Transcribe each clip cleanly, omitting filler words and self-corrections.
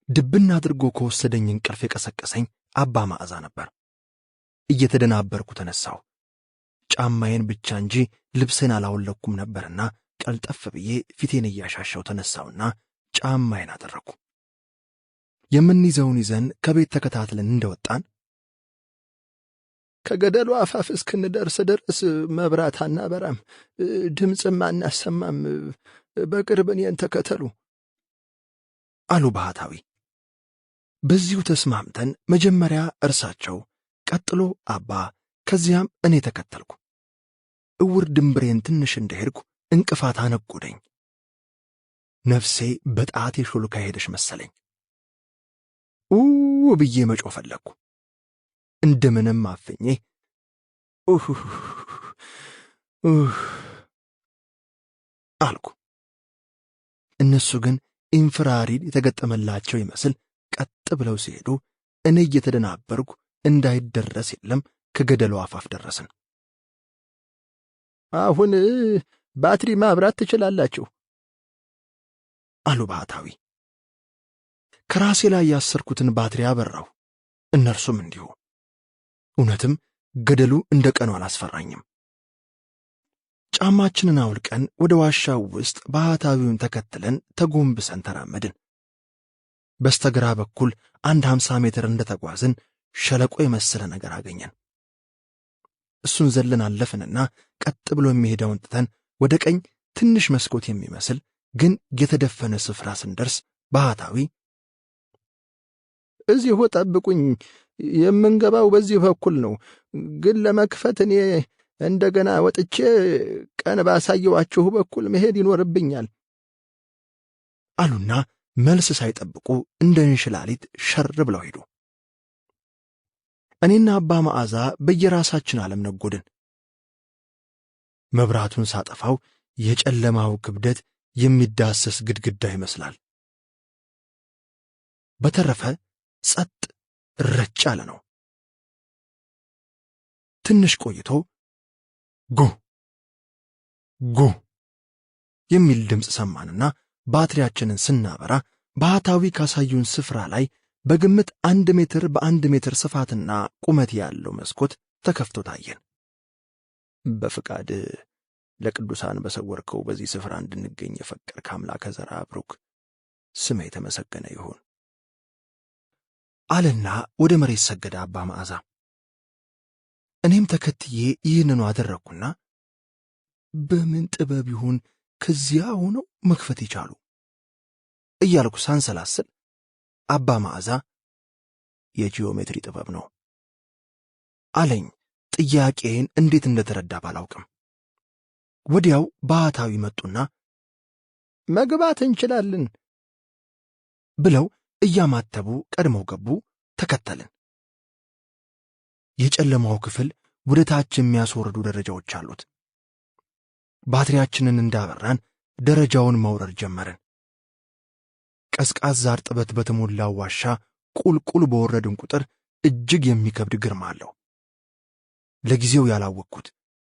ድብና አድርጎ ከወሰደኝ እንቅልፍ የቀሰቀሰኝ አባ መዓዛ ነበር። እየተደናበርኩ ተነሳሁ። ጫማዬን ብቻ እንጂ ልብሴን አላወለኩም ነበርና ቀልጠፍ ብዬ ፊቴን እያሻሸው ተነሳውና ጫማዬን አደረኩ። የምንይዘውን ይዘን ከቤት ተከታትለን እንደወጣን ከገደሉ አፋፍ እስክንደርስ ድረስ መብራት አናበራም፣ ድምፅም አናሰማም፣ በቅርብ እኔን ተከተሉ አሉ ባህታዊ። በዚሁ ተስማምተን መጀመሪያ እርሳቸው፣ ቀጥሎ አባ፣ ከዚያም እኔ ተከተልኩ። እውር ድንብሬን ትንሽ እንደሄድኩ እንቅፋት አነጎደኝ። ነፍሴ በጣቴ ሾልካ ሄደሽ መሰለኝ። ብዬ መጮህ ፈለግኩ። እንደምንም አፍኜ አልኩ። እነሱ ግን ኢንፍራሪድ የተገጠመላቸው ይመስል ቀጥ ብለው ሲሄዱ እኔ እየተደናበርኩ እንዳይደረስ የለም ከገደሉ አፋፍ ደረስን። አሁን ባትሪ ማብራት ትችላላችሁ አሉ ባህታዊ። ከራሴ ላይ ያሰርኩትን ባትሪ አበራሁ። እነርሱም እንዲሁ። እውነትም ገደሉ እንደ ቀኑ አላስፈራኝም። ጫማችንን አውልቀን ወደ ዋሻው ውስጥ ባህታዊውን ተከትለን ተጎንብሰን ተራመድን። በስተግራ በኩል 50 ሜትር እንደተጓዝን ሸለቆ የመሰለ ነገር አገኘን። እሱን ዘለን አለፍንና ቀጥ ብሎ የሚሄደውን ትተን ወደ ቀኝ ትንሽ መስኮት የሚመስል ግን የተደፈነ ስፍራ ስንደርስ ባህታዊ እዚሁ ጠብቁኝ፣ የምንገባው በዚህ በኩል ነው፣ ግን ለመክፈት እኔ እንደገና ወጥቼ ቀን ባሳየዋችሁ በኩል መሄድ ይኖርብኛል አሉና መልስ ሳይጠብቁ እንደ እንሽላሊት ሸር ብለው ሄዱ። እኔና አባ መዓዛ በየራሳችን ዓለም ነጎድን። መብራቱን ሳጠፋው የጨለማው ክብደት የሚዳሰስ ግድግዳ ይመስላል። በተረፈ ጸጥ ረጭ ያለ ነው። ትንሽ ቆይቶ ጉ የሚል ድምፅ ሰማንና ባትሪያችንን ስናበራ ባህታዊ ካሳዩን ስፍራ ላይ በግምት 1 ሜትር በ1 ሜትር ስፋትና ቁመት ያለው መስኮት ተከፍቶ ታየን። በፍቃድ ለቅዱሳን በሰወርከው በዚህ ስፍራ እንድንገኝ የፈቀድክ አምላከ ዘርአ ብሩክ ስም የተመሰገነ ይሁን አለና ወደ መሬት ሰገደ አባ መዓዛ። እኔም ተከትዬ ይህንኑ አደረግኩና በምን ጥበብ ይሁን ከዚያ ሆነው መክፈት ይቻሉ እያልኩ ሳንሰላስል አባ መዓዛ የጂኦሜትሪ ጥበብ ነው አለኝ። ጥያቄን እንዴት እንደተረዳ ባላውቅም ወዲያው ባህታዊ መጡና መግባት እንችላለን ብለው እያማተቡ ቀድመው ገቡ። ተከተልን። የጨለማው ክፍል ወደ ታች የሚያስወርዱ ደረጃዎች አሉት። ባትሪያችንን እንዳበራን ደረጃውን መውረድ ጀመርን። ቀዝቃዛ እርጥበት በተሞላው ዋሻ ቁልቁል በወረድን ቁጥር እጅግ የሚከብድ ግርማ አለው። ለጊዜው ያላወቅኩት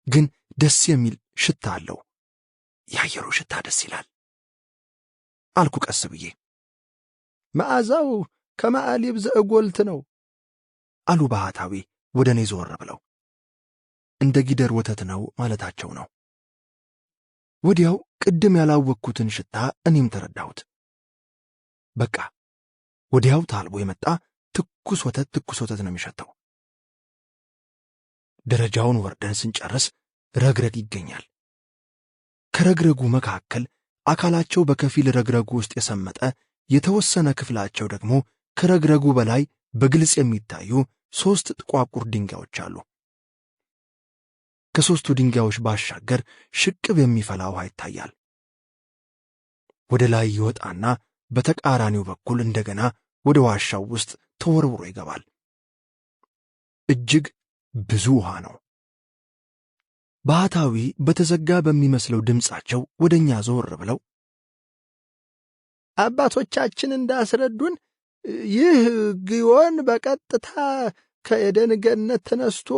ግን ደስ የሚል ሽታ አለው። የአየሩ ሽታ ደስ ይላል አልኩ ቀስ ብዬ። መዓዛው ከመዓሊብ ዘእጎልት ነው አሉ ባህታዊ ወደ እኔ ዞር ብለው። እንደ ጊደር ወተት ነው ማለታቸው ነው። ወዲያው ቅድም ያላወቅኩትን ሽታ እኔም ተረዳሁት። በቃ ወዲያው ታልቦ የመጣ ትኩስ ወተት ነው የሚሸተው። ደረጃውን ወርደን ስንጨርስ ረግረግ ይገኛል። ከረግረጉ መካከል አካላቸው በከፊል ረግረጉ ውስጥ የሰመጠ የተወሰነ ክፍላቸው ደግሞ ከረግረጉ በላይ በግልጽ የሚታዩ 3 ጥቋቁር ድንጋዮች አሉ። ከ3ቱ ድንጋዮች ባሻገር ሽቅብ የሚፈላ ውሃ ይታያል። ወደ ላይ ይወጣና በተቃራኒው በኩል እንደገና ወደ ዋሻው ውስጥ ተወርውሮ ይገባል። እጅግ ብዙ ውሃ ነው። ባህታዊ በተዘጋ በሚመስለው ድምፃቸው ወደኛ ዞር ብለው አባቶቻችን እንዳስረዱን ይህ ግዮን በቀጥታ ከኤደን ገነት ተነስቶ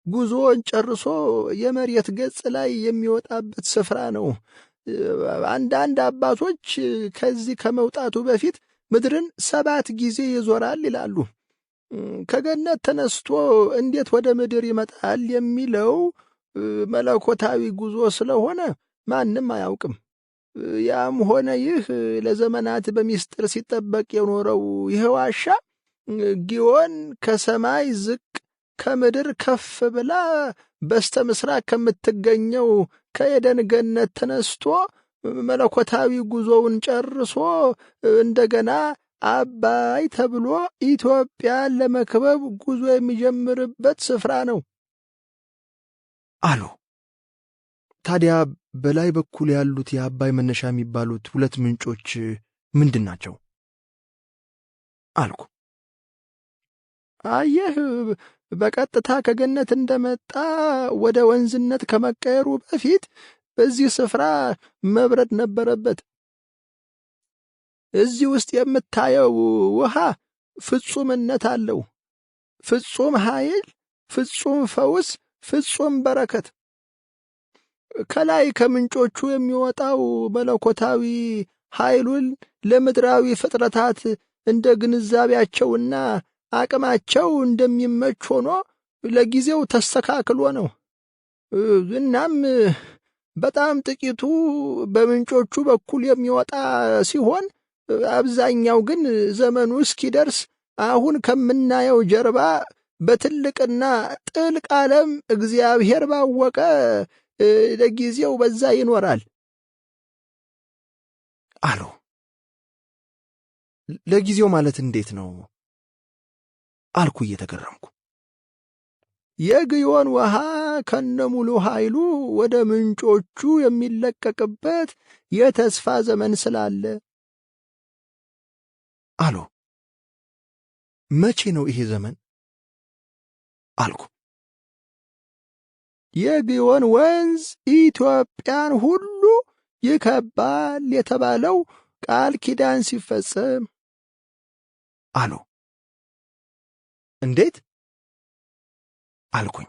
ጉዞን ጨርሶ የመሬት ገጽ ላይ የሚወጣበት ስፍራ ነው። አንዳንድ አባቶች ከዚህ ከመውጣቱ በፊት ምድርን 7 ጊዜ ይዞራል ይላሉ። ከገነት ተነስቶ እንዴት ወደ ምድር ይመጣል የሚለው መለኮታዊ ጉዞ ስለሆነ ማንም አያውቅም። ያም ሆነ ይህ ለዘመናት በሚስጥር ሲጠበቅ የኖረው ይህ ዋሻ ጊዮን ከሰማይ ዝቅ ከምድር ከፍ ብላ በስተ ምስራቅ ከምትገኘው ከኤደን ገነት ተነስቶ መለኮታዊ ጉዞውን ጨርሶ እንደገና አባይ ተብሎ ኢትዮጵያን ለመክበብ ጉዞ የሚጀምርበት ስፍራ ነው አሉ። ታዲያ በላይ በኩል ያሉት የአባይ መነሻ የሚባሉት 2 ምንጮች ምንድን ናቸው? አልኩ። አየህ፣ በቀጥታ ከገነት እንደመጣ ወደ ወንዝነት ከመቀየሩ በፊት በዚህ ስፍራ መብረድ ነበረበት። እዚህ ውስጥ የምታየው ውሃ ፍጹምነት አለው። ፍጹም ኃይል፣ ፍጹም ፈውስ፣ ፍጹም በረከት። ከላይ ከምንጮቹ የሚወጣው መለኮታዊ ኃይሉን ለምድራዊ ፍጥረታት እንደ ግንዛቤያቸውና አቅማቸው እንደሚመች ሆኖ ለጊዜው ተስተካክሎ ነው። እናም በጣም ጥቂቱ በምንጮቹ በኩል የሚወጣ ሲሆን አብዛኛው ግን ዘመኑ እስኪደርስ አሁን ከምናየው ጀርባ በትልቅና ጥልቅ ዓለም እግዚአብሔር ባወቀ ለጊዜው በዛ ይኖራል አሉ። ለጊዜው ማለት እንዴት ነው? አልኩ እየተገረምኩ። የግዮን ውሃ ከነሙሉ ኃይሉ ወደ ምንጮቹ የሚለቀቅበት የተስፋ ዘመን ስላለ አሉ። መቼ ነው ይሄ ዘመን? አልኩ። የግዮን ወንዝ ኢትዮጵያን ሁሉ ይከባል የተባለው ቃል ኪዳን ሲፈጸም አሉ። እንዴት? አልኩኝ።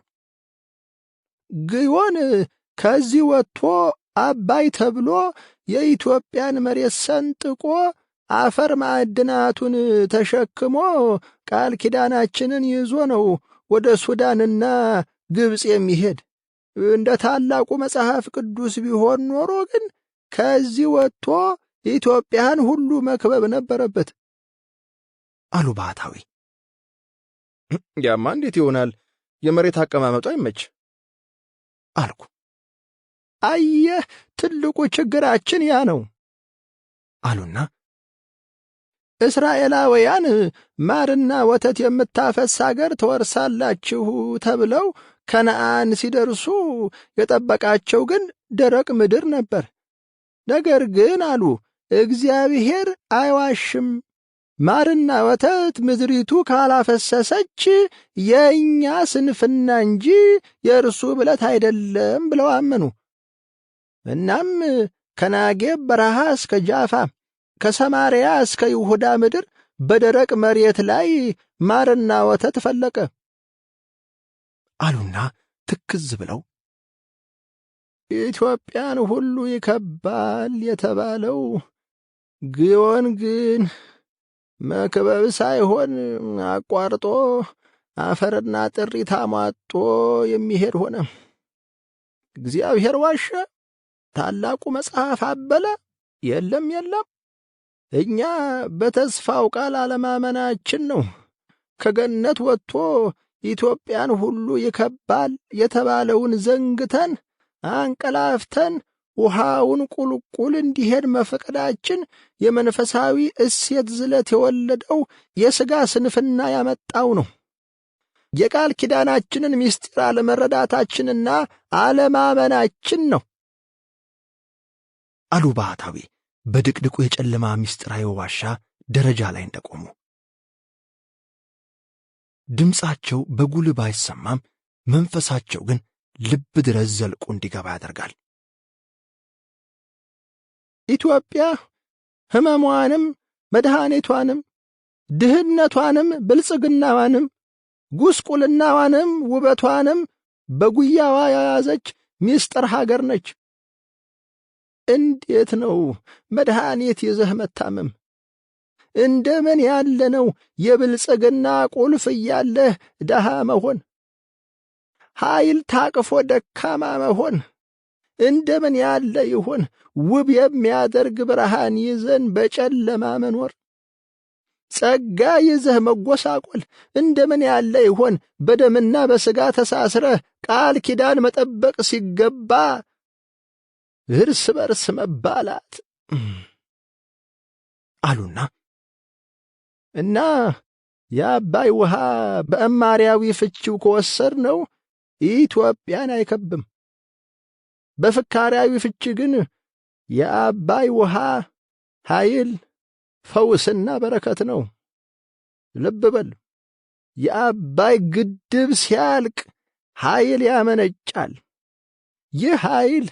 ግዮን ከዚህ ወጥቶ አባይ ተብሎ የኢትዮጵያን መሬት ሰንጥቆ አፈር ማዕድናቱን ተሸክሞ ቃል ኪዳናችንን ይዞ ነው ወደ ሱዳንና ግብፅ የሚሄድ። እንደ ታላቁ መጽሐፍ ቅዱስ ቢሆን ኖሮ ግን ከዚህ ወጥቶ ኢትዮጵያን ሁሉ መክበብ ነበረበት አሉ ባህታዊ። ያማ እንዴት ይሆናል? የመሬት አቀማመጡ አይመች አልኩ። አየህ፣ ትልቁ ችግራችን ያ ነው አሉና እስራኤላውያን ማርና ወተት የምታፈስ አገር ትወርሳላችሁ ተብለው ከነዓን ሲደርሱ የጠበቃቸው ግን ደረቅ ምድር ነበር። ነገር ግን አሉ እግዚአብሔር አይዋሽም፣ ማርና ወተት ምድሪቱ ካላፈሰሰች የእኛ ስንፍና እንጂ የእርሱ ብለት አይደለም ብለው አመኑ። እናም ከናጌብ በረሃ እስከ ጃፋ ከሰማርያ እስከ ይሁዳ ምድር በደረቅ መሬት ላይ ማርና ወተት ፈለቀ አሉና ትክዝ ብለው ኢትዮጵያን ሁሉ ይከባል የተባለው ግዮን ግን መክበብ ሳይሆን አቋርጦ አፈርና ጥሪት አሟጦ የሚሄድ ሆነ። እግዚአብሔር ዋሸ? ታላቁ መጽሐፍ አበለ? የለም የለም። እኛ በተስፋው ቃል አለማመናችን ነው። ከገነት ወጥቶ ኢትዮጵያን ሁሉ ይከባል የተባለውን ዘንግተን አንቀላፍተን ውሃውን ቁልቁል እንዲሄድ መፈቀዳችን የመንፈሳዊ እሴት ዝለት የወለደው የሥጋ ስንፍና ያመጣው ነው። የቃል ኪዳናችንን ምስጢር አለመረዳታችንና አለማመናችን ነው አሉ ባህታዊ በድቅድቁ የጨለማ ምስጢራዊ ዋሻ ደረጃ ላይ እንደቆሙ። ድምፃቸው በጉልህ ባይሰማም መንፈሳቸው ግን ልብ ድረስ ዘልቆ እንዲገባ ያደርጋል። ኢትዮጵያ ሕመሟንም መድኃኒቷንም ድህነቷንም ብልጽግናዋንም ጉስቁልናዋንም ውበቷንም በጉያዋ የያዘች ምስጢር ሀገር ነች። እንዴት ነው መድኃኒት ይዘህ መታመም? እንደምን ያለ ነው የብልጽግና ቁልፍ እያለህ ደሃ መሆን! ኃይል ታቅፎ ደካማ መሆን! እንደምን ያለ ይሆን ውብ የሚያደርግ ብርሃን ይዘን በጨለማ መኖር! ጸጋ ይዘህ መጎሳቆል! እንደምን ያለ ይሆን በደምና በሥጋ ተሳስረህ ቃል ኪዳን መጠበቅ ሲገባ እርስ በርስ መባላት! አሉና እና የአባይ ውሃ በእማርያዊ ፍቺው ከወሰድነው ኢትዮጵያን አይከብም። በፍካርያዊ ፍቺ ግን የአባይ ውሃ ኃይል፣ ፈውስና በረከት ነው። ልብ በል፣ የአባይ ግድብ ሲያልቅ ኃይል ያመነጫል። ይህ ኃይል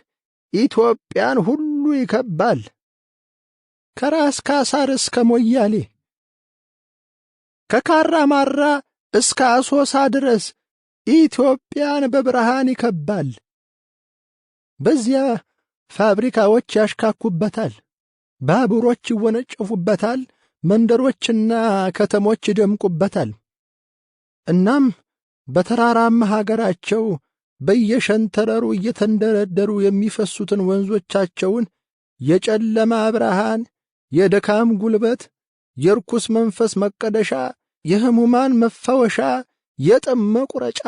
ኢትዮጵያን ሁሉ ይከባል። ከራስ ካሳር እስከ ሞያሌ፣ ከካራ ማራ እስከ አሶሳ ድረስ ኢትዮጵያን በብርሃን ይከባል። በዚያ ፋብሪካዎች ያሽካኩበታል፣ ባቡሮች ይወነጨፉበታል፣ መንደሮችና ከተሞች ይደምቁበታል። እናም በተራራማ ሀገራቸው በየሸንተረሩ እየተንደረደሩ የሚፈሱትን ወንዞቻቸውን የጨለማ ብርሃን፣ የድካም ጉልበት፣ የርኩስ መንፈስ መቀደሻ፣ የሕሙማን መፈወሻ፣ የጥም መቁረጫ፣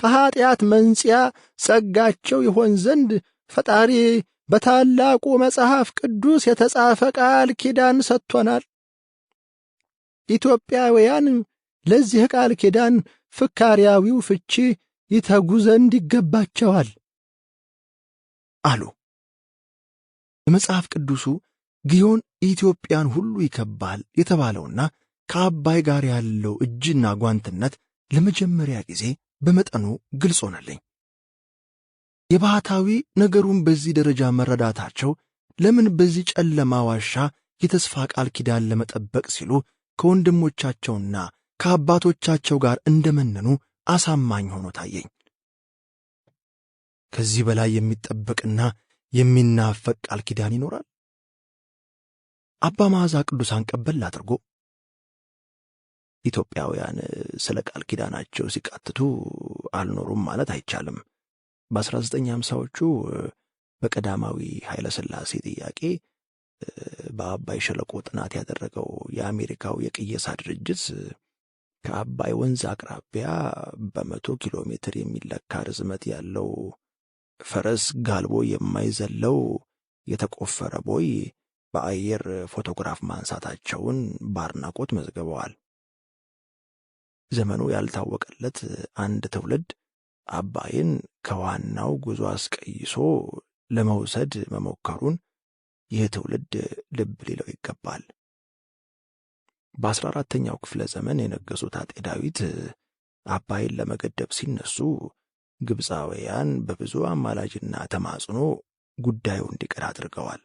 ከኀጢአት መንጽያ ጸጋቸው ይሆን ዘንድ ፈጣሪ በታላቁ መጽሐፍ ቅዱስ የተጻፈ ቃል ኪዳን ሰጥቶናል። ኢትዮጵያውያን ለዚህ ቃል ኪዳን ፍካርያዊው ፍቺ ይተጉ ዘንድ ይገባቸዋል አሉ። የመጽሐፍ ቅዱሱ ግዮን ኢትዮጵያን ሁሉ ይከባል የተባለውና ከአባይ ጋር ያለው እጅና ጓንትነት ለመጀመሪያ ጊዜ በመጠኑ ግልጽ ሆነልኝ። የባህታዊ ነገሩን በዚህ ደረጃ መረዳታቸው ለምን በዚህ ጨለማ ዋሻ የተስፋ ቃል ኪዳን ለመጠበቅ ሲሉ ከወንድሞቻቸውና ከአባቶቻቸው ጋር እንደመነኑ አሳማኝ ሆኖ ታየኝ። ከዚህ በላይ የሚጠበቅና የሚናፈቅ ቃል ኪዳን ይኖራል? አባ መዓዛ ቅዱሳን ቀበል አድርጎ ኢትዮጵያውያን ስለ ቃል ኪዳናቸው ሲቃትቱ አልኖሩም ማለት አይቻልም። በ1950ዎቹ በቀዳማዊ ኃይለ ሥላሴ ጥያቄ በአባይ ሸለቆ ጥናት ያደረገው የአሜሪካው የቅየሳ ድርጅት ከአባይ ወንዝ አቅራቢያ በ100 ኪሎ ሜትር የሚለካ ርዝመት ያለው ፈረስ ጋልቦ የማይዘለው የተቆፈረ ቦይ በአየር ፎቶግራፍ ማንሳታቸውን በአድናቆት መዝግበዋል። ዘመኑ ያልታወቀለት አንድ ትውልድ አባይን ከዋናው ጉዞ አስቀይሶ ለመውሰድ መሞከሩን ይህ ትውልድ ልብ ሊለው ይገባል። በ14ኛው ክፍለ ዘመን የነገሱት አጤ ዳዊት አባይን ለመገደብ ሲነሱ ግብፃውያን በብዙ አማላጅና ተማጽኖ ጉዳዩ እንዲቀር አድርገዋል።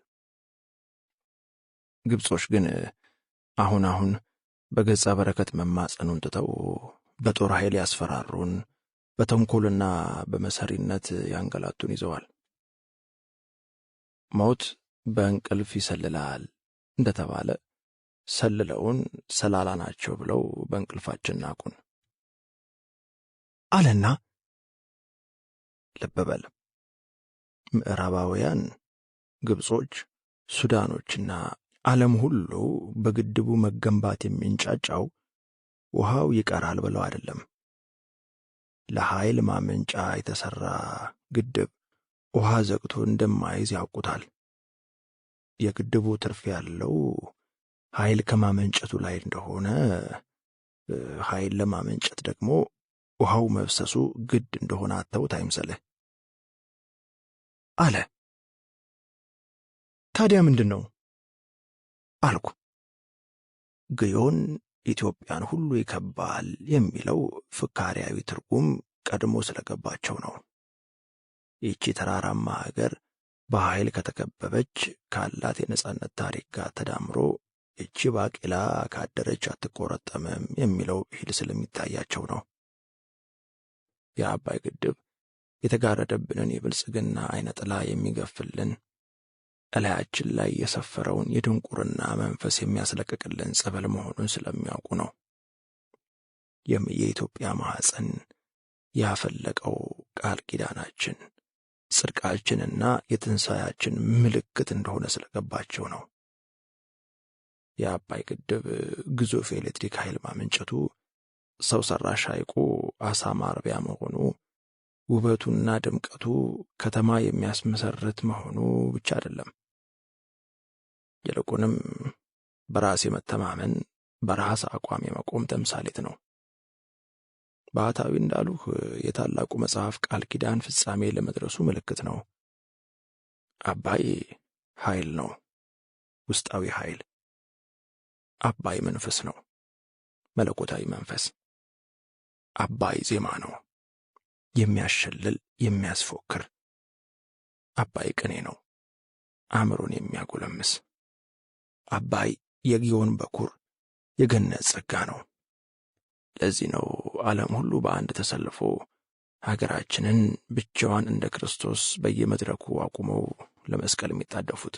ግብጾች ግን አሁን በገጸ በረከት መማጸኑን ትተው በጦር ኃይል ያስፈራሩን፣ በተንኮልና በመሰሪነት ያንገላቱን ይዘዋል። ሞት በእንቅልፍ ይሰልላል እንደተባለ ሰልለውን ሰላላ ናቸው ብለው በእንቅልፋችን ናቁን አለና ልብ በል፣ ምዕራባውያን ግብጾች፣ ሱዳኖችና ዓለም ሁሉ በግድቡ መገንባት የሚንጫጫው ውሃው ይቀራል ብለው አይደለም። ለኃይል ማመንጫ የተሠራ ግድብ ውሃ ዘግቶ እንደማይዝ ያውቁታል። የግድቡ ትርፍ ያለው ኃይል ከማመንጨቱ ላይ እንደሆነ፣ ኃይል ለማመንጨት ደግሞ ውሃው መፍሰሱ ግድ እንደሆነ አተውት አይምሰልህ አለ። ታዲያ ምንድን ነው አልኩ። ግዮን ኢትዮጵያን ሁሉ ይከባል የሚለው ፍካሪያዊ ትርጉም ቀድሞ ስለገባቸው ነው። ይቺ ተራራማ ሀገር በኃይል ከተከበበች ካላት የነጻነት ታሪክ ጋር ተዳምሮ ይቺ ባቄላ ካደረች አትቆረጠምም የሚለው ብሂል ስለሚታያቸው ነው። የአባይ ግድብ የተጋረደብንን የብልጽግና አይነ ጥላ የሚገፍልን፣ እላያችን ላይ የሰፈረውን የድንቁርና መንፈስ የሚያስለቅቅልን ጸበል መሆኑን ስለሚያውቁ ነው። የኢትዮጵያ ማኅፀን ያፈለቀው ቃል ኪዳናችን ጽድቃችንና የትንሣኤያችን ምልክት እንደሆነ ስለገባቸው ነው። የአባይ ግድብ ግዙፍ የኤሌክትሪክ ኃይል ማመንጨቱ፣ ሰው ሰራሽ ሐይቁ አሳ ማርቢያ መሆኑ፣ ውበቱና ድምቀቱ ከተማ የሚያስመሰርት መሆኑ ብቻ አይደለም። ይልቁንም በራስ የመተማመን በራስ አቋም የመቆም ተምሳሌት ነው። ባህታዊ እንዳሉህ የታላቁ መጽሐፍ ቃል ኪዳን ፍጻሜ ለመድረሱ ምልክት ነው። አባይ ኃይል ነው፣ ውስጣዊ ኃይል። አባይ መንፈስ ነው፣ መለኮታዊ መንፈስ። አባይ ዜማ ነው፣ የሚያሸልል የሚያስፎክር። አባይ ቅኔ ነው፣ አእምሮን የሚያጎለምስ። አባይ የጊዮን በኩር የገነት ጸጋ ነው። ለዚህ ነው ዓለም ሁሉ በአንድ ተሰልፎ ሀገራችንን ብቻዋን እንደ ክርስቶስ በየመድረኩ አቁመው ለመስቀል የሚጣደፉት።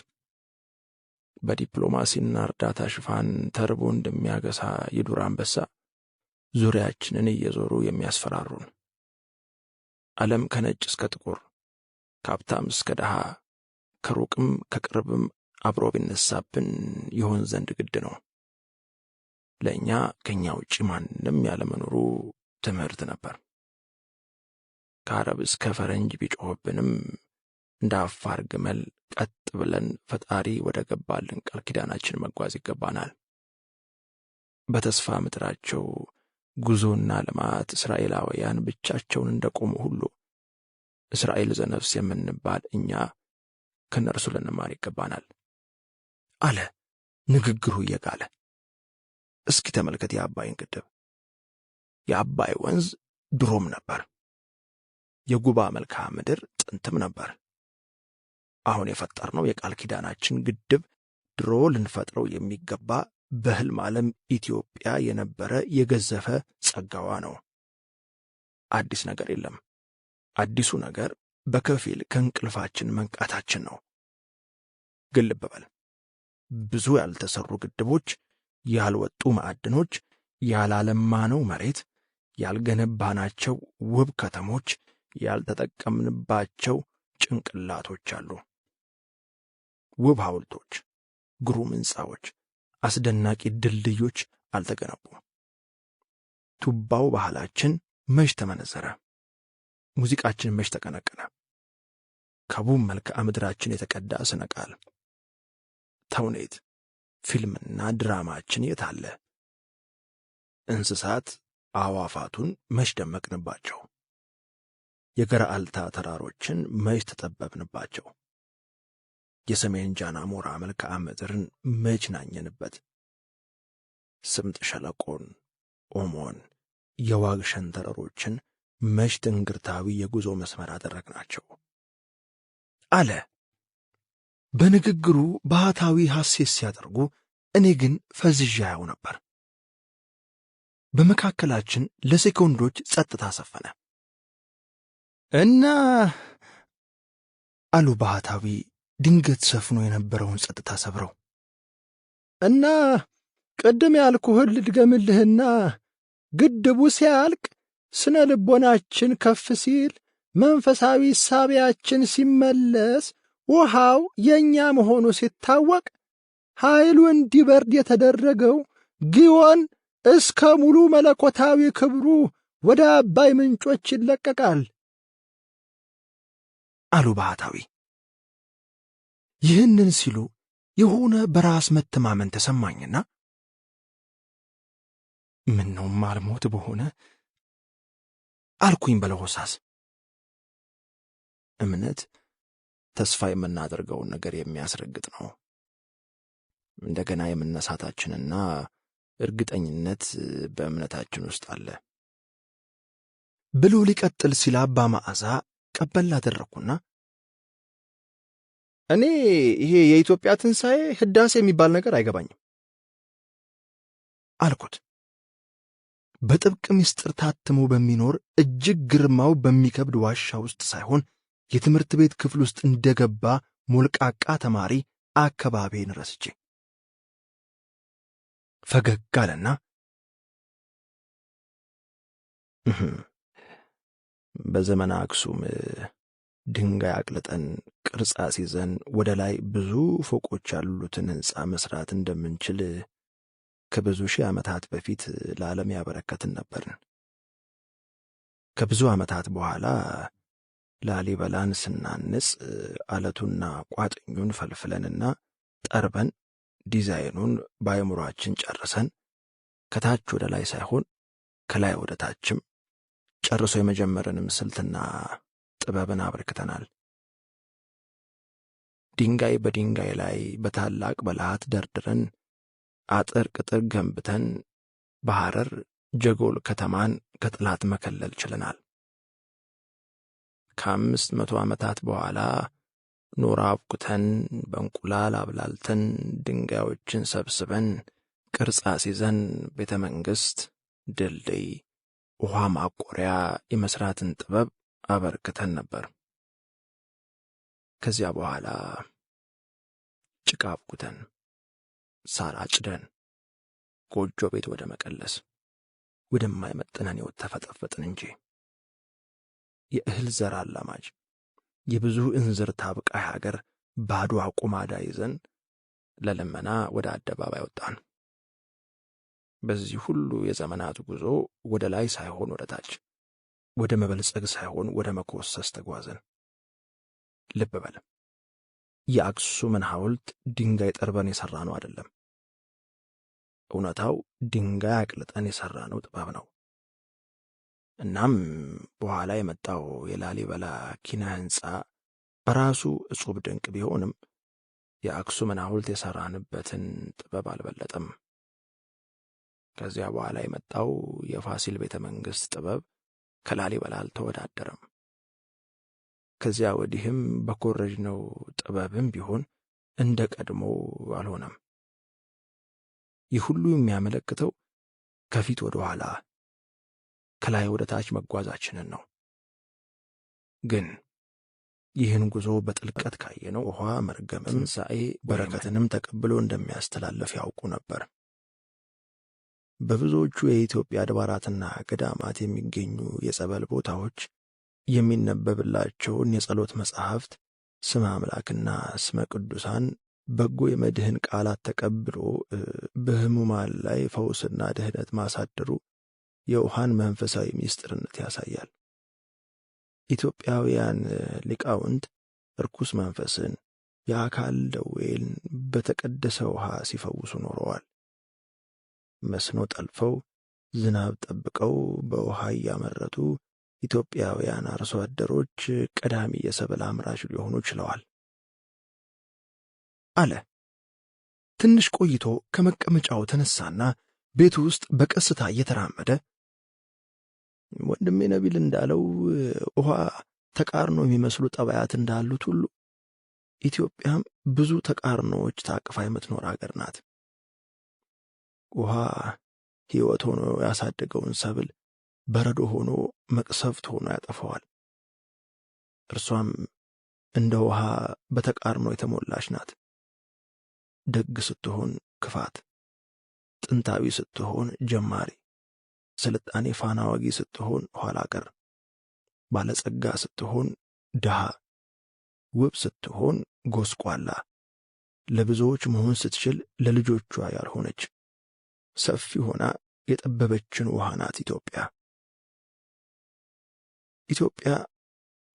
በዲፕሎማሲና እርዳታ ሽፋን ተርቦ እንደሚያገሳ የዱር አንበሳ ዙሪያችንን እየዞሩ የሚያስፈራሩን። ዓለም ከነጭ እስከ ጥቁር፣ ከሀብታም እስከ ድሃ፣ ከሩቅም ከቅርብም አብሮ ቢነሳብን ይሆን ዘንድ ግድ ነው። ለእኛ ከእኛ ውጪ ማንም ያለመኖሩ ትምህርት ነበር። ከአረብ እስከ ፈረንጅ ቢጮህብንም እንደ አፋር ግመል ቀጥ ብለን ፈጣሪ ወደ ገባልን ቃል ኪዳናችን መጓዝ ይገባናል። በተስፋ ምድራቸው ጉዞና ልማት እስራኤላውያን ብቻቸውን እንደቆሙ ሁሉ እስራኤል ዘነፍስ የምንባል እኛ ከነርሱ ልንማር ይገባናል አለ ንግግሩ እየጋለ። እስኪ ተመልከት የአባይን ግድብ። የአባይ ወንዝ ድሮም ነበር። የጉባ መልክዓ ምድር ጥንትም ነበር። አሁን የፈጠርነው የቃል ኪዳናችን ግድብ ድሮ ልንፈጥረው የሚገባ በሕልም ዓለም ኢትዮጵያ የነበረ የገዘፈ ጸጋዋ ነው። አዲስ ነገር የለም። አዲሱ ነገር በከፊል ከእንቅልፋችን መንቃታችን ነው። ግን ልብ በል፣ ብዙ ያልተሰሩ ግድቦች፣ ያልወጡ ማዕድኖች፣ ያላለማነው መሬት፣ ያልገነባናቸው ውብ ከተሞች፣ ያልተጠቀምንባቸው ጭንቅላቶች አሉ። ውብ ሐውልቶች፣ ግሩም ሕንፃዎች፣ አስደናቂ ድልድዮች አልተገነቡም። ቱባው ባህላችን መች ተመነዘረ? ሙዚቃችን መች ተቀነቀነ? ከውብ መልክዓ ምድራችን የተቀዳ ስነ ቃል፣ ተውኔት፣ ፊልምና ድራማችን የት አለ? እንስሳት አዕዋፋቱን መች ደመቅንባቸው? የገረአልታ ተራሮችን መች ተጠበብንባቸው? የሰሜን ጃና ሞራ መልክዓ ምድርን መች ናኘንበት? ስምጥ ሸለቆን፣ ኦሞን፣ የዋግ ሸንተረሮችን መች ትንግርታዊ የጉዞ መስመር አደረግናቸው አለ። በንግግሩ ባህታዊ ሐሴት ሲያደርጉ፣ እኔ ግን ፈዝዣ ያው ነበር። በመካከላችን ለሴኮንዶች ጸጥታ ሰፈነ እና አሉ ባህታዊ ድንገት ሰፍኖ የነበረውን ጸጥታ ሰብረው። እና ቅድም ያልኩህን ልድገምልህና ግድቡ ሲያልቅ ስነ ልቦናችን ከፍ ሲል መንፈሳዊ ሳቢያችን ሲመለስ ውሃው የኛ መሆኑ ሲታወቅ ኃይሉ እንዲበርድ የተደረገው ጊዮን እስከ ሙሉ መለኮታዊ ክብሩ ወደ አባይ ምንጮች ይለቀቃል አሉ ባህታዊ። ይህንን ሲሉ የሆነ በራስ መተማመን ተሰማኝና ምነው ማልሞት በሆነ አልኩኝ በለሆሳስ። እምነት ተስፋ የምናደርገውን ነገር የሚያስረግጥ ነው። እንደገና የመነሳታችንና እርግጠኝነት በእምነታችን ውስጥ አለ ብሎ ሊቀጥል ሲል አባ መዓዛ ቀበል አደረኩና እኔ ይሄ የኢትዮጵያ ትንሣኤ ህዳሴ የሚባል ነገር አይገባኝም አልኩት። በጥብቅ ምስጢር ታትሞ በሚኖር እጅግ ግርማው በሚከብድ ዋሻ ውስጥ ሳይሆን የትምህርት ቤት ክፍል ውስጥ እንደገባ ሞልቃቃ ተማሪ አካባቢን ረስቼ ፈገግ አለና በዘመነ አክሱም ድንጋይ አቅልጠን ቅርጽ አስይዘን ወደ ላይ ብዙ ፎቆች ያሉትን ሕንፃ መስራት እንደምንችል ከብዙ ሺህ ዓመታት በፊት ለዓለም ያበረከትን ነበርን። ከብዙ ዓመታት በኋላ ላሊበላን ስናንጽ አለቱና ቋጥኙን ፈልፍለንና ጠርበን ዲዛይኑን በአእምሮአችን ጨርሰን ከታች ወደ ላይ ሳይሆን ከላይ ወደ ታችም ጨርሶ የመጀመርንም ስልትና ጥበብን አበርክተናል። ድንጋይ በድንጋይ ላይ በታላቅ በልሃት ደርድረን አጥር ቅጥር ገንብተን በሐረር ጀጎል ከተማን ከጥላት መከለል ችለናል። ከ500 ዓመታት በኋላ ኖራ አብኩተን በእንቁላል አብላልተን ድንጋዮችን ሰብስበን ቅርጽ አስይዘን ቤተ መንግሥት፣ ድልድይ፣ ውሃ ማቆሪያ የመስራትን ጥበብ አበርክተን ነበር። ከዚያ በኋላ ጭቃ አብኩተን ሳር አጭደን ጎጆ ቤት ወደ መቀለስ ወደማይመጥነን ሕይወት ተፈጠፈጥን እንጂ የእህል ዘር አላማጅ የብዙ እንዝርት አብቃይ ሀገር ባዶ አቁማዳ ይዘን ለልመና ወደ አደባባይ ወጣን። በዚህ ሁሉ የዘመናት ጉዞ ወደ ላይ ሳይሆን ወደ ታች፣ ወደ መበልጸግ ሳይሆን ወደ መኮሰስ ተጓዘን። ልብ በል፣ የአክሱምን ሐውልት ድንጋይ ጠርበን የሠራነው አይደለም። እውነታው ድንጋይ አቅልጠን የሠራነው ጥበብ ነው። እናም በኋላ የመጣው የላሊበላ ኪነ ሕንፃ በራሱ እጹብ ድንቅ ቢሆንም የአክሱምን ሐውልት የሠራንበትን ጥበብ አልበለጠም። ከዚያ በኋላ የመጣው የፋሲል ቤተ መንግሥት ጥበብ ከላሊበላ አልተወዳደረም። ከዚያ ወዲህም በኮረጅነው ጥበብም ቢሆን እንደ ቀድሞ አልሆነም። ይህ ሁሉ የሚያመለክተው ከፊት ወደ ኋላ ከላይ ወደ ታች መጓዛችንን ነው። ግን ይህን ጉዞ በጥልቀት ካየነው ውኃ መርገምም ትንሣኤ በረከትንም ተቀብሎ እንደሚያስተላልፍ ያውቁ ነበር። በብዙዎቹ የኢትዮጵያ አድባራትና ገዳማት የሚገኙ የጸበል ቦታዎች የሚነበብላቸውን የጸሎት መጻሕፍት ስመ አምላክና ስመ ቅዱሳን በጎ የመድህን ቃላት ተቀብሎ በሕሙማን ላይ ፈውስና ድኅነት ማሳደሩ የውሃን መንፈሳዊ ምስጢርነት ያሳያል። ኢትዮጵያውያን ሊቃውንት ርኩስ መንፈስን፣ የአካል ደዌን በተቀደሰ ውሃ ሲፈውሱ ኖረዋል። መስኖ ጠልፈው ዝናብ ጠብቀው በውሃ እያመረቱ ኢትዮጵያውያን አርሶ አደሮች ቀዳሚ የሰብል አምራች ሊሆኑ ችለዋል አለ። ትንሽ ቆይቶ ከመቀመጫው ተነሳና ቤቱ ውስጥ በቀስታ እየተራመደ ወንድሜ ነቢል እንዳለው ውሃ ተቃርኖ የሚመስሉ ጠባያት እንዳሉት ሁሉ ኢትዮጵያም ብዙ ተቃርኖዎች ታቅፋ የምትኖር አገር ናት። ውሃ ሕይወት ሆኖ ያሳደገውን ሰብል በረዶ ሆኖ መቅሰፍት ሆኖ ያጠፈዋል። እርሷም እንደ ውሃ በተቃርኖ የተሞላች ናት። ደግ ስትሆን ክፋት፣ ጥንታዊ ስትሆን ጀማሪ፣ ስልጣኔ ፋና ወጊ ስትሆን ኋላ ቀር፣ ባለጸጋ ስትሆን ድሃ፣ ውብ ስትሆን ጎስቋላ፣ ለብዙዎች መሆን ስትችል ለልጆቿ ያልሆነች፣ ሰፊ ሆና የጠበበችን ውሃ ናት ኢትዮጵያ። ኢትዮጵያ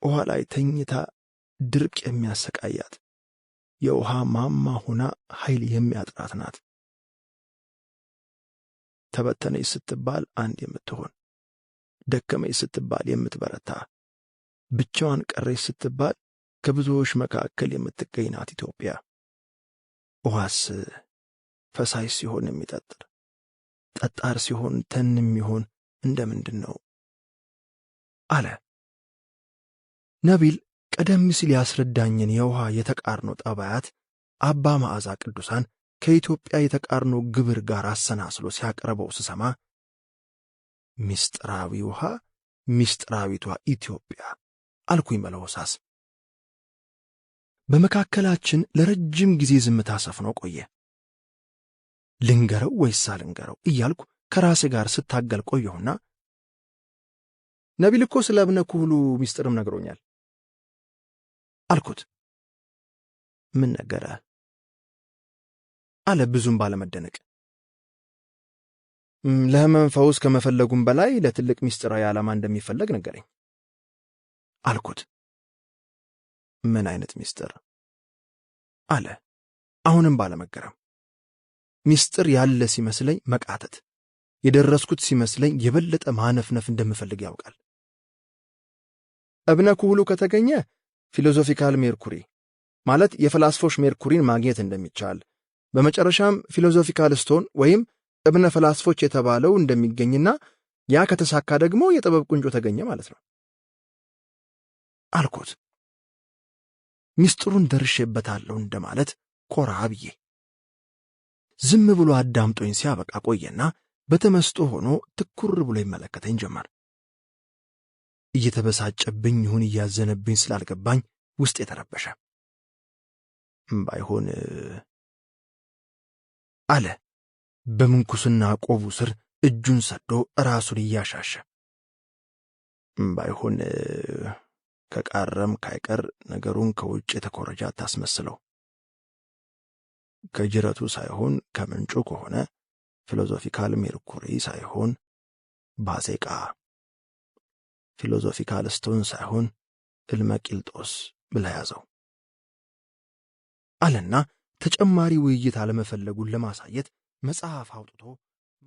ውሃ ላይ ተኝታ ድርቅ የሚያሰቃያት የውሃ ማማ ሆና ኃይል የሚያጥራት ናት። ተበተነች ስትባል አንድ የምትሆን፣ ደከመች ስትባል የምትበረታ፣ ብቻዋን ቀረች ስትባል ከብዙዎች መካከል የምትገኝ ናት ኢትዮጵያ። ውሃስ ፈሳሽ ሲሆን የሚጠጥር፣ ጠጣር ሲሆን ተን የሚሆን እንደምንድን ነው አለ። ነቢል ቀደም ሲል ያስረዳኝን የውሃ የተቃርኖ ጠባያት አባ መዓዛ ቅዱሳን ከኢትዮጵያ የተቃርኖ ግብር ጋር አሰናስሎ ሲያቀርበው ስሰማ ምስጢራዊ ውሃ፣ ምስጢራዊቷ ኢትዮጵያ አልኩኝ መለወሳስ። በመካከላችን ለረጅም ጊዜ ዝምታ ሰፍኖ ቆየ። ልንገረው ወይስ አልንገረው እያልኩ ከራሴ ጋር ስታገል ቆየሁና ነቢል እኮ ስለ እብነ ኩህሉ ሚስጥርም ነግሮኛል አልኩት። ምን ነገረ? አለ ብዙም ባለመደነቅ። ለሕመም ፈውስ ከመፈለጉም በላይ ለትልቅ ሚስጥራዊ ዓላማ እንደሚፈለግ ነገረኝ አልኩት። ምን አይነት ሚስጥር? አለ አሁንም ባለመገረም። ሚስጥር ያለ ሲመስለኝ መቃተት፣ የደረስኩት ሲመስለኝ የበለጠ ማነፍነፍ እንደምፈልግ ያውቃል። እብነ ኩህሉ ከተገኘ ፊሎዞፊካል ሜርኩሪ ማለት የፈላስፎች ሜርኩሪን ማግኘት እንደሚቻል፣ በመጨረሻም ፊሎዞፊካል ስቶን ወይም እብነ ፈላስፎች የተባለው እንደሚገኝና ያ ከተሳካ ደግሞ የጥበብ ቁንጮ ተገኘ ማለት ነው አልኩት። ሚስጥሩን ደርሼበታለሁ እንደማለት ኮራ ብዬ። ዝም ብሎ አዳምጦኝ ሲያበቃ ቆየና በተመስጦ ሆኖ ትኩር ብሎ ይመለከተኝ ጀመር። እየተበሳጨብኝ ይሁን እያዘነብኝ ስላልገባኝ ውስጥ የተረበሸ። ባይሆን አለ በምንኩስና ቆቡ ስር እጁን ሰዶ ራሱን እያሻሸ። ባይሆን ከቃረም ካይቀር ነገሩን ከውጭ የተኮረጃ አታስመስለው። ከጅረቱ ሳይሆን ከምንጩ ከሆነ ፊሎዞፊካል ሜርኩሪ ሳይሆን ባዜቃ፣ ፊሎዞፊካል ስቶን ሳይሆን እልመቂልጦስ ብለህ ያዘው አለና ተጨማሪ ውይይት አለመፈለጉን ለማሳየት መጽሐፍ አውጥቶ